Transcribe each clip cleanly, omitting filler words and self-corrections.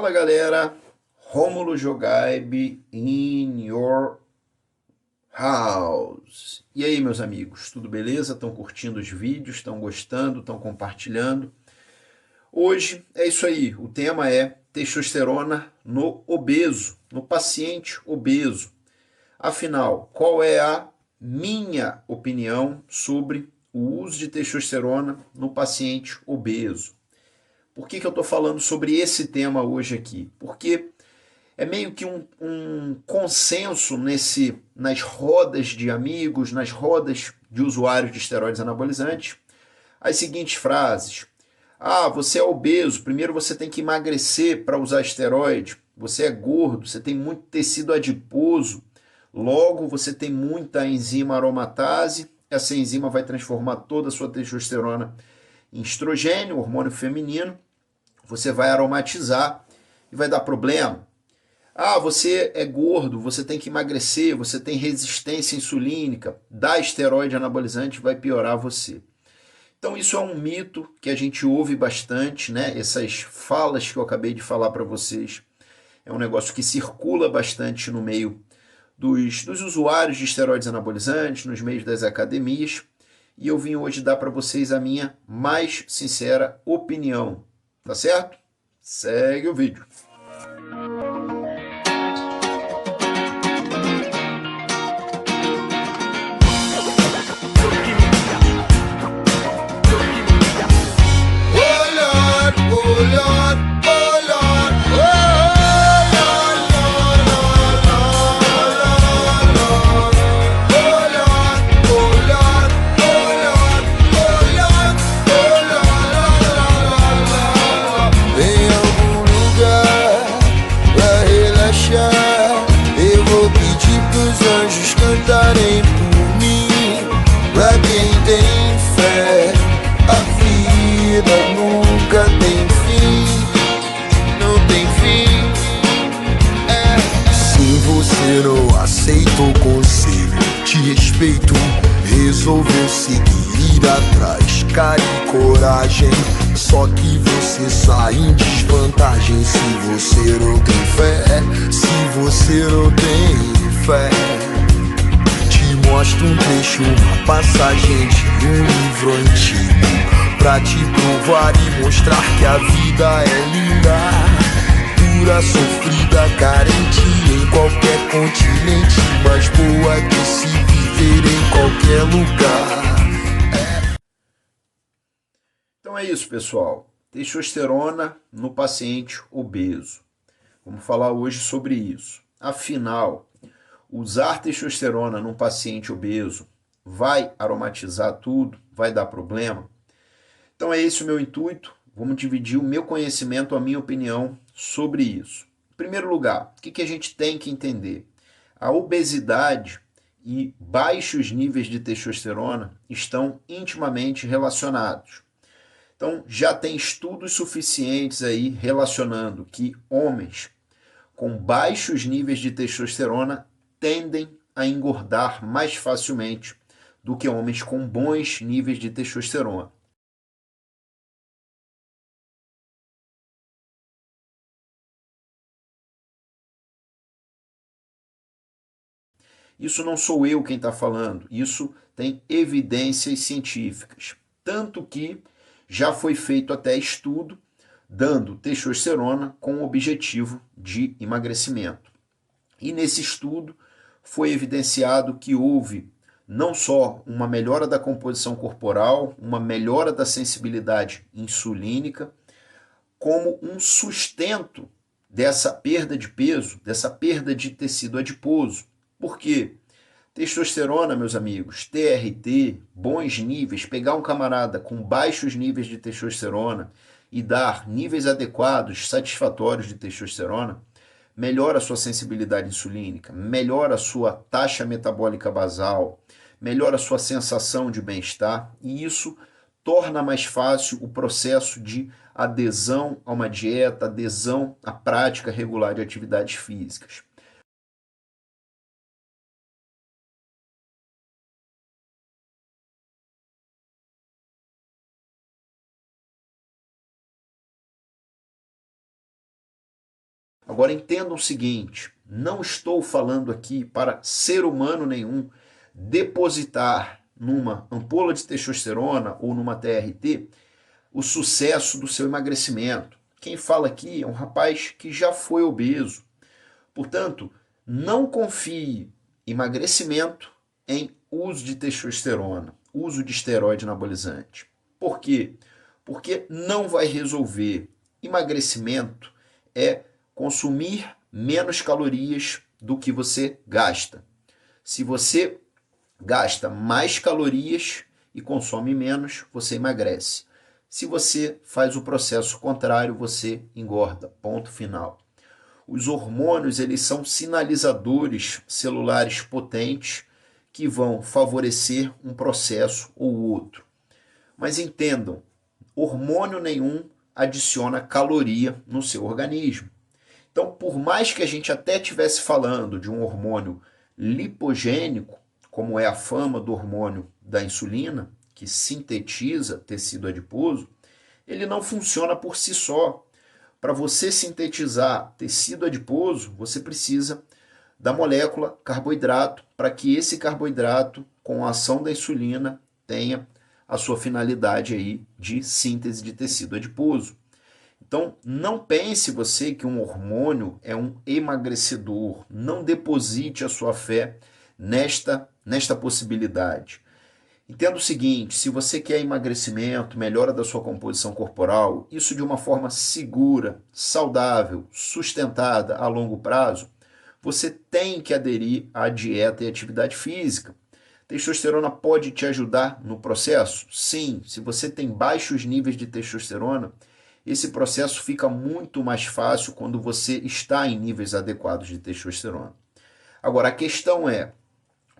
Fala galera, Rômulo Jogaib in your house. E aí meus amigos, tudo beleza? Estão curtindo os vídeos, estão gostando, estão compartilhando? Hoje é isso aí, o tema é testosterona no obeso, no paciente obeso. Afinal, qual é a minha opinião sobre o uso de testosterona no paciente obeso? Por que eu estou falando sobre esse tema hoje aqui? Porque é meio que um consenso nas rodas de amigos, nas rodas de usuários de esteroides anabolizantes, as seguintes frases. Ah, você é obeso, primeiro você tem que emagrecer para usar esteroide. Você é gordo, você tem muito tecido adiposo, logo você tem muita enzima aromatase, essa enzima vai transformar toda a sua testosterona em estrogênio, hormônio feminino, você vai aromatizar e vai dar problema. Ah, você é gordo, você tem que emagrecer, você tem resistência insulínica, dar esteroide anabolizante vai piorar você. Então isso é um mito que a gente ouve bastante, né? Essas falas que eu acabei de falar para vocês é um negócio que circula bastante no meio dos usuários de esteroides anabolizantes, nos meios das academias, e eu vim hoje dar para vocês a minha mais sincera opinião, tá certo? Segue o vídeo. Eu vou pedir pros anjos cantarem por mim. Pra quem tem fé, a vida nunca tem fim. Não tem fim. Se você não aceita o conselho, te respeito. Resolveu seguir, ir atrás, cara e coragem. Só que você sai em desvantagem se você não tem fé. Se você não tem fé, te mostro um trecho, uma passagem de um livro antigo, pra te provar e mostrar que a vida é linda, dura, sofrida, carente em qualquer continente, mas boa de se viver em qualquer lugar. Então é isso, pessoal. Testosterona no paciente obeso. Vamos falar hoje sobre isso. Afinal, usar testosterona num paciente obeso vai aromatizar tudo? Vai dar problema? Então é esse o meu intuito. Vamos dividir o meu conhecimento, a minha opinião sobre isso. Em primeiro lugar, o que a gente tem que entender? A obesidade e baixos níveis de testosterona estão intimamente relacionados. Então, já tem estudos suficientes aí relacionando que homens com baixos níveis de testosterona tendem a engordar mais facilmente do que homens com bons níveis de testosterona. Isso não sou eu quem está falando, isso tem evidências científicas. Tanto que já foi feito até estudo dando testosterona com o objetivo de emagrecimento. E nesse estudo foi evidenciado que houve não só uma melhora da composição corporal, uma melhora da sensibilidade insulínica, como um sustento dessa perda de peso, dessa perda de tecido adiposo. Por quê? Testosterona, meus amigos, TRT, bons níveis, pegar um camarada com baixos níveis de testosterona e dar níveis adequados, satisfatórios de testosterona, melhora a sua sensibilidade insulínica, melhora a sua taxa metabólica basal, melhora a sua sensação de bem-estar e isso torna mais fácil o processo de adesão a uma dieta, adesão à prática regular de atividades físicas. Agora entendam o seguinte, não estou falando aqui para ser humano nenhum depositar numa ampola de testosterona ou numa TRT o sucesso do seu emagrecimento. Quem fala aqui é um rapaz que já foi obeso. Portanto, não confie emagrecimento em uso de testosterona, uso de esteroide anabolizante. Por quê? Porque não vai resolver. Emagrecimento é consumir menos calorias do que você gasta. Se você gasta mais calorias e consome menos, você emagrece. Se você faz o processo contrário, você engorda. Ponto final. Os hormônios, eles são sinalizadores celulares potentes que vão favorecer um processo ou outro. Mas entendam, hormônio nenhum adiciona caloria no seu organismo. Então, por mais que a gente até estivesse falando de um hormônio lipogênico, como é a fama do hormônio da insulina, que sintetiza tecido adiposo, ele não funciona por si só. Para você sintetizar tecido adiposo, você precisa da molécula carboidrato, para que esse carboidrato, com a ação da insulina, tenha a sua finalidade aí de síntese de tecido adiposo. Então, não pense você que um hormônio é um emagrecedor. Não deposite a sua fé nesta possibilidade. Entenda o seguinte, se você quer emagrecimento, melhora da sua composição corporal, isso de uma forma segura, saudável, sustentada a longo prazo, você tem que aderir à dieta e atividade física. Testosterona pode te ajudar no processo? Sim, se você tem baixos níveis de testosterona, esse processo fica muito mais fácil quando você está em níveis adequados de testosterona. Agora, a questão é,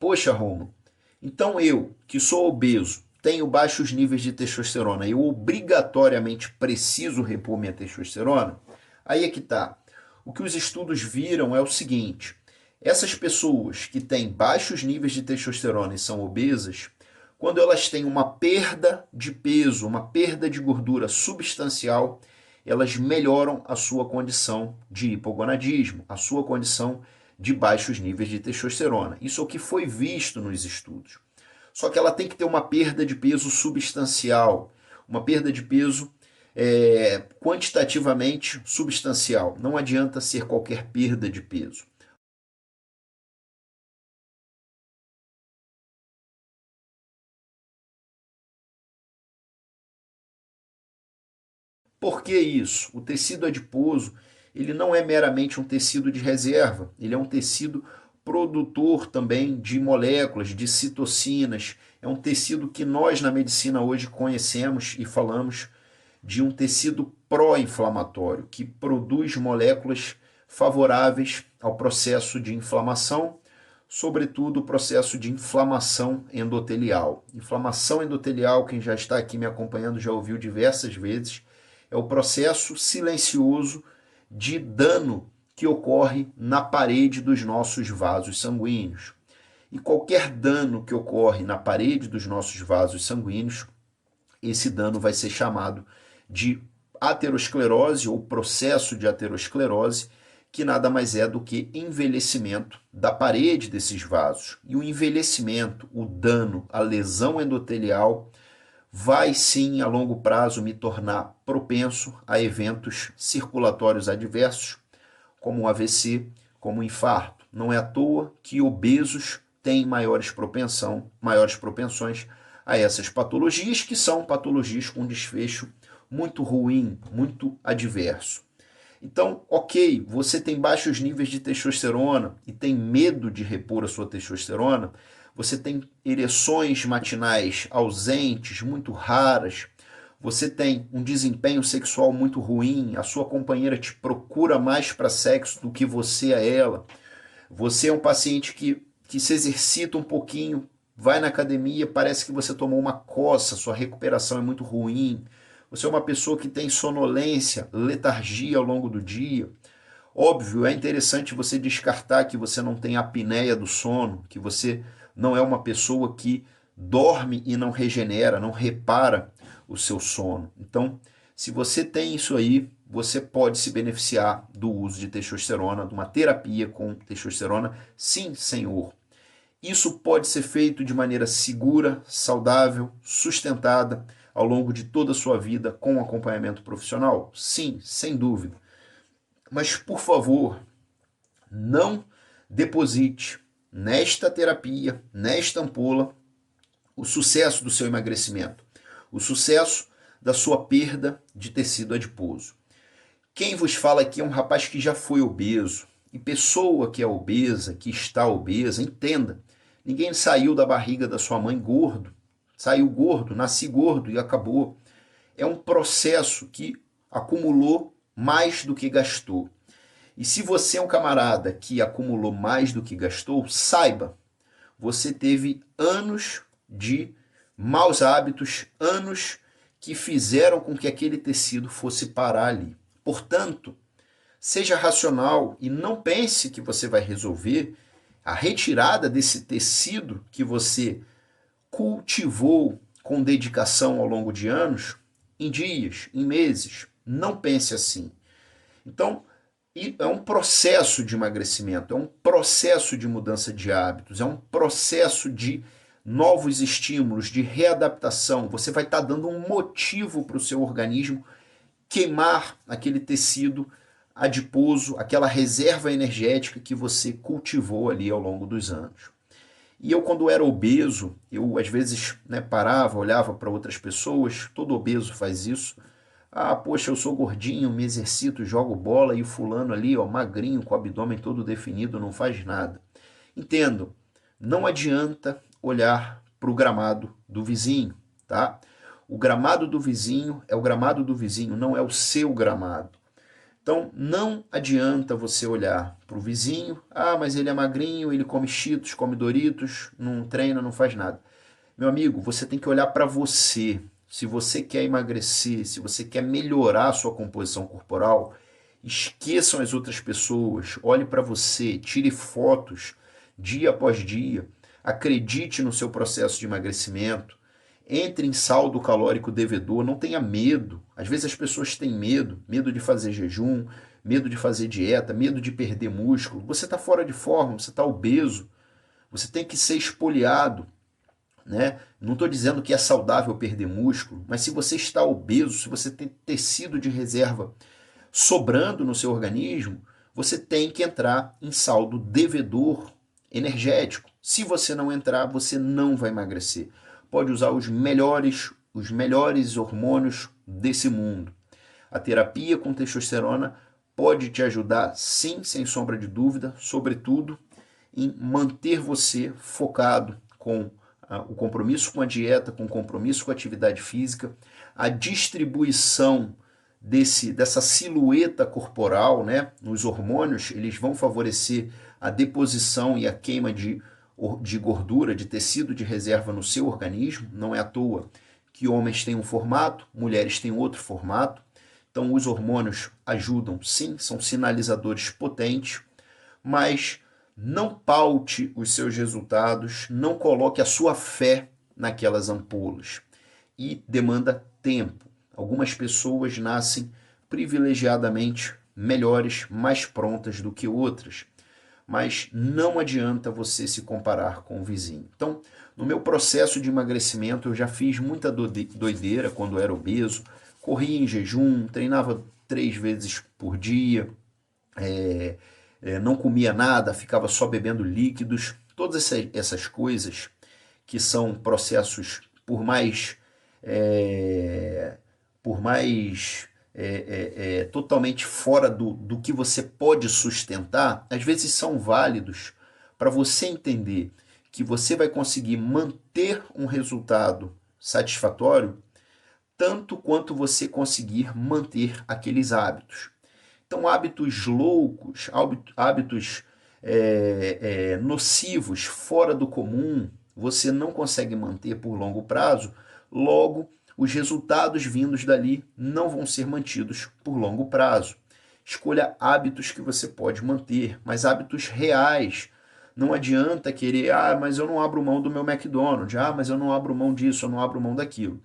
poxa, Romulo, então eu, que sou obeso, tenho baixos níveis de testosterona, eu obrigatoriamente preciso repor minha testosterona? Aí é que tá. O que os estudos viram é o seguinte, essas pessoas que têm baixos níveis de testosterona e são obesas, quando elas têm uma perda de peso, uma perda de gordura substancial, elas melhoram a sua condição de hipogonadismo, a sua condição de baixos níveis de testosterona. Isso é o que foi visto nos estudos. Só que ela tem que ter uma perda de peso substancial, uma perda de peso quantitativamente substancial. Não adianta ser qualquer perda de peso. Por que isso? O tecido adiposo, ele não é meramente um tecido de reserva, ele é um tecido produtor também de moléculas, de citocinas. É um tecido que nós na medicina hoje conhecemos e falamos de um tecido pró-inflamatório, que produz moléculas favoráveis ao processo de inflamação, sobretudo o processo de inflamação endotelial. Inflamação endotelial, quem já está aqui me acompanhando já ouviu diversas vezes, é o processo silencioso de dano que ocorre na parede dos nossos vasos sanguíneos. E qualquer dano que ocorre na parede dos nossos vasos sanguíneos, esse dano vai ser chamado de aterosclerose ou processo de aterosclerose, que nada mais é do que envelhecimento da parede desses vasos. E o envelhecimento, o dano, a lesão endotelial vai sim, a longo prazo, me tornar propenso a eventos circulatórios adversos, como o AVC, como o infarto. Não é à toa que obesos têm maiores propensões a essas patologias, que são patologias com desfecho muito ruim, muito adverso. Então, ok, você tem baixos níveis de testosterona e tem medo de repor a sua testosterona, você tem ereções matinais ausentes, muito raras, você tem um desempenho sexual muito ruim, a sua companheira te procura mais para sexo do que você a ela, você é um paciente que se exercita um pouquinho, vai na academia, parece que você tomou uma coça, sua recuperação é muito ruim, você é uma pessoa que tem sonolência, letargia ao longo do dia. Óbvio, é interessante você descartar que você não tem apneia do sono, que você não é uma pessoa que dorme e não regenera, não repara o seu sono. Então, Se você tem isso aí, você pode se beneficiar do uso de testosterona, de uma terapia com testosterona. Sim, senhor. Isso pode ser feito de maneira segura, saudável, sustentada ao longo de toda a sua vida com acompanhamento profissional? Sim, sem dúvida. Mas, por favor, não deposite nesta terapia, nesta ampola, o sucesso do seu emagrecimento, o sucesso da sua perda de tecido adiposo. Quem vos fala aqui é um rapaz que já foi obeso. E pessoa que é obesa, que está obesa, entenda, ninguém saiu da barriga da sua mãe gordo. Saiu gordo, nasci gordo e acabou. É um processo que acumulou mais do que gastou. E se você é um camarada que acumulou mais do que gastou, saiba, você teve anos de maus hábitos, anos que fizeram com que aquele tecido fosse parar ali. Portanto, seja racional e não pense que você vai resolver a retirada desse tecido que você cultivou com dedicação ao longo de anos, em dias, em meses. Não pense assim. Então, é um processo de emagrecimento, é um processo de mudança de hábitos, é um processo de novos estímulos, de readaptação. Você vai estar dando um motivo para o seu organismo queimar aquele tecido adiposo, aquela reserva energética que você cultivou ali ao longo dos anos. E eu, quando era obeso, eu às vezes parava, olhava para outras pessoas, todo obeso faz isso. Ah, poxa, eu sou gordinho, me exercito, jogo bola e o fulano ali, ó, magrinho, com o abdômen todo definido, não faz nada. Entendo, não adianta olhar para o gramado do vizinho, tá? O gramado do vizinho é o gramado do vizinho, não é o seu gramado. Então, não adianta você olhar para o vizinho, ah, mas ele é magrinho, ele come Cheetos, come Doritos, não treina, não faz nada. Meu amigo, você tem que olhar para você. Se você quer emagrecer, se você quer melhorar a sua composição corporal, esqueçam as outras pessoas, olhe para você, tire fotos dia após dia, acredite no seu processo de emagrecimento, entre em saldo calórico devedor, não tenha medo. Às vezes as pessoas têm medo, medo de fazer jejum, medo de fazer dieta, medo de perder músculo. Você está fora de forma, você está obeso, você tem que ser espoliado, né? Não estou dizendo que é saudável perder músculo, mas se você está obeso, se você tem tecido de reserva sobrando no seu organismo, você tem que entrar em saldo devedor energético. Se você não entrar, você não vai emagrecer. Pode usar os melhores hormônios desse mundo. A terapia com testosterona pode te ajudar, sim, sem sombra de dúvida, sobretudo em manter você focado com o compromisso com a dieta, com o compromisso com a atividade física, a distribuição dessa silhueta corporal, né? Os hormônios, eles vão favorecer a deposição e a queima de gordura, de tecido de reserva no seu organismo. Não é à toa que homens têm um formato, mulheres têm outro formato. Então, os hormônios ajudam, sim, são sinalizadores potentes, mas não paute os seus resultados, não coloque a sua fé naquelas ampolas. E demanda tempo. Algumas pessoas nascem privilegiadamente melhores, mais prontas do que outras. Mas não adianta você se comparar com o vizinho. Então, no meu processo de emagrecimento, eu já fiz muita doideira quando era obeso, corria em jejum, treinava 3 vezes por dia, não comia nada, ficava só bebendo líquidos. Todas essas coisas que são processos por mais totalmente fora do que você pode sustentar, às vezes são válidos para você entender que você vai conseguir manter um resultado satisfatório tanto quanto você conseguir manter aqueles hábitos. Então, hábitos loucos, hábitos nocivos, fora do comum, você não consegue manter por longo prazo, logo, os resultados vindos dali não vão ser mantidos por longo prazo. Escolha hábitos que você pode manter, mas hábitos reais. Não adianta querer, mas eu não abro mão do meu McDonald's, mas eu não abro mão disso, eu não abro mão daquilo.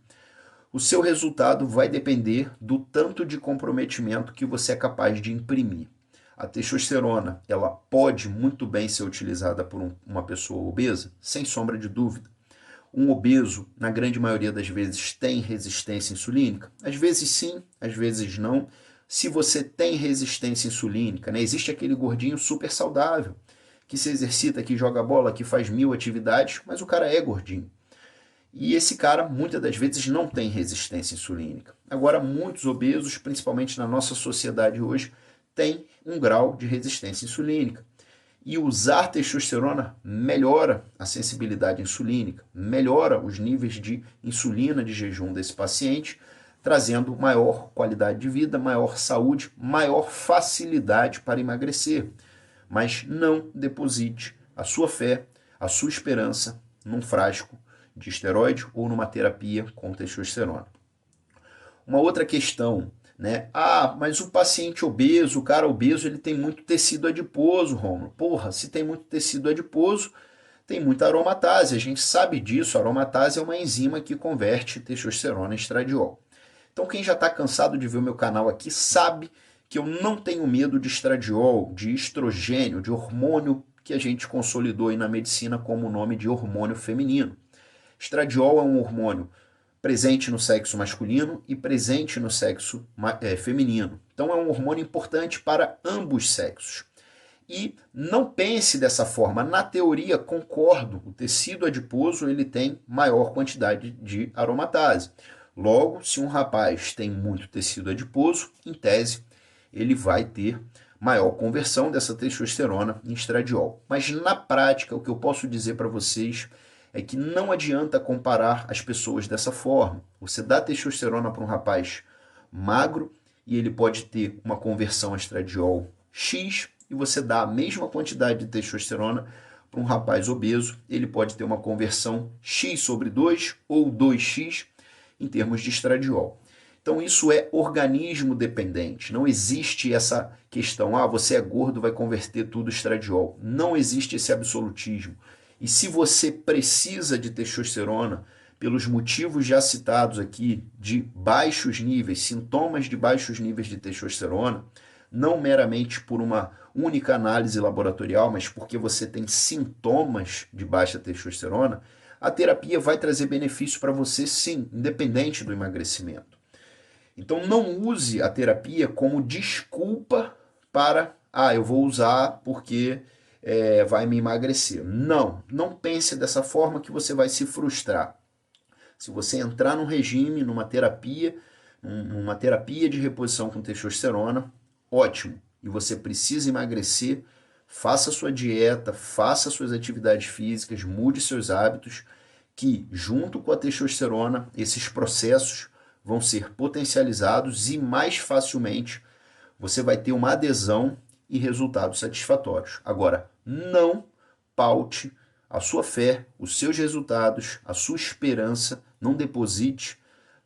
o seu resultado vai depender do tanto de comprometimento que você é capaz de imprimir. A testosterona, ela pode muito bem ser utilizada por uma pessoa obesa, sem sombra de dúvida. Um obeso, na grande maioria das vezes, tem resistência insulínica? Às vezes sim, às vezes não. Se você tem resistência insulínica, né, existe aquele gordinho super saudável, que se exercita, que joga bola, que faz 1000 atividades, mas o cara é gordinho. E esse cara, muitas das vezes, não tem resistência insulínica. Agora, muitos obesos, principalmente na nossa sociedade hoje, têm um grau de resistência insulínica. E usar testosterona melhora a sensibilidade insulínica, melhora os níveis de insulina de jejum desse paciente, trazendo maior qualidade de vida, maior saúde, maior facilidade para emagrecer. Mas não deposite a sua fé, a sua esperança num frasco de esteroide ou numa terapia com testosterona. Uma outra questão, né? Mas o paciente obeso, o cara obeso, ele tem muito tecido adiposo, Romulo. Porra, se tem muito tecido adiposo, tem muita aromatase. A gente sabe disso, a aromatase é uma enzima que converte testosterona em estradiol. Então quem já está cansado de ver o meu canal aqui sabe que eu não tenho medo de estradiol, de estrogênio, de hormônio que a gente consolidou aí na medicina como o nome de hormônio feminino. Estradiol é um hormônio presente no sexo masculino e presente no sexo feminino. Então é um hormônio importante para ambos sexos. E não pense dessa forma. Na teoria, concordo, o tecido adiposo ele tem maior quantidade de aromatase. Logo, se um rapaz tem muito tecido adiposo, em tese, ele vai ter maior conversão dessa testosterona em estradiol. Mas na prática, o que eu posso dizer para vocês é que não adianta comparar as pessoas dessa forma. Você dá testosterona para um rapaz magro e ele pode ter uma conversão a estradiol X, e você dá a mesma quantidade de testosterona para um rapaz obeso, ele pode ter uma conversão X sobre 2 ou 2X em termos de estradiol. Então isso é organismo dependente, não existe essa questão, você é gordo, vai converter tudo estradiol. Não existe esse absolutismo. E se você precisa de testosterona, pelos motivos já citados aqui, de baixos níveis, sintomas de baixos níveis de testosterona, não meramente por uma única análise laboratorial, mas porque você tem sintomas de baixa testosterona, a terapia vai trazer benefício para você sim, independente do emagrecimento. Então não use a terapia como desculpa para, eu vou usar porque vai me emagrecer. Não pense dessa forma que você vai se frustrar. Se você entrar num regime, numa terapia de reposição com testosterona, ótimo. E você precisa emagrecer, faça sua dieta, faça suas atividades físicas, mude seus hábitos, que junto com a testosterona, esses processos vão ser potencializados e mais facilmente você vai ter uma adesão e resultados satisfatórios. Agora, não paute a sua fé, os seus resultados, a sua esperança, não deposite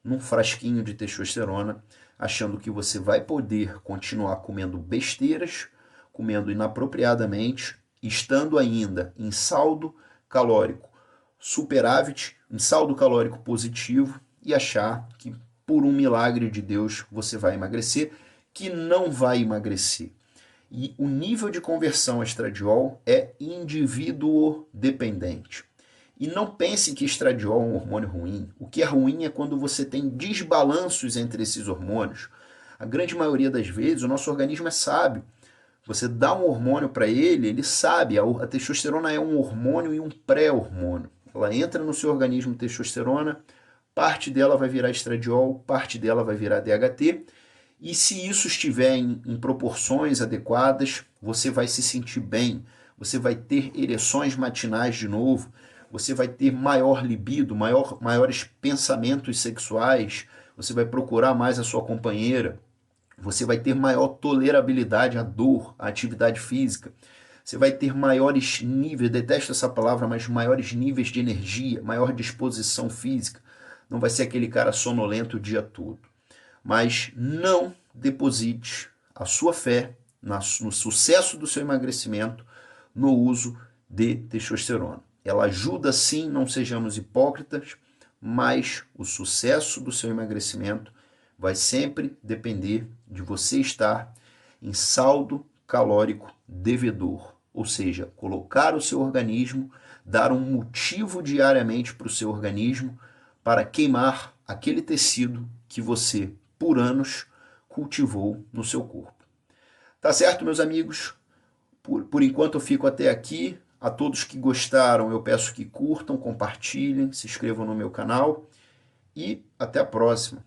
num frasquinho de testosterona, achando que você vai poder continuar comendo besteiras, comendo inapropriadamente, estando ainda em saldo calórico superávit, em saldo calórico positivo, e achar que por um milagre de Deus você vai emagrecer, que não vai emagrecer. E o nível de conversão a estradiol é indivíduo dependente. E não pense que estradiol é um hormônio ruim. O que é ruim é quando você tem desbalanços entre esses hormônios. A grande maioria das vezes o nosso organismo é sábio. Você dá um hormônio para ele, ele sabe. A testosterona é um hormônio e um pré-hormônio. Ela entra no seu organismo testosterona, parte dela vai virar estradiol, parte dela vai virar DHT. E se isso estiver em proporções adequadas, você vai se sentir bem, você vai ter ereções matinais de novo, você vai ter maior libido, maiores pensamentos sexuais, você vai procurar mais a sua companheira, você vai ter maior tolerabilidade à dor, à atividade física, você vai ter maiores níveis, detesto essa palavra, mas maiores níveis de energia, maior disposição física, não vai ser aquele cara sonolento o dia todo. Mas não deposite a sua fé no sucesso do seu emagrecimento no uso de testosterona. Ela ajuda sim, não sejamos hipócritas, mas o sucesso do seu emagrecimento vai sempre depender de você estar em saldo calórico devedor, ou seja, colocar o seu organismo, dar um motivo diariamente para o seu organismo para queimar aquele tecido que você, por anos, cultivou no seu corpo. Tá certo, meus amigos? Por enquanto eu fico até aqui. A todos que gostaram, eu peço que curtam, compartilhem, se inscrevam no meu canal e até a próxima.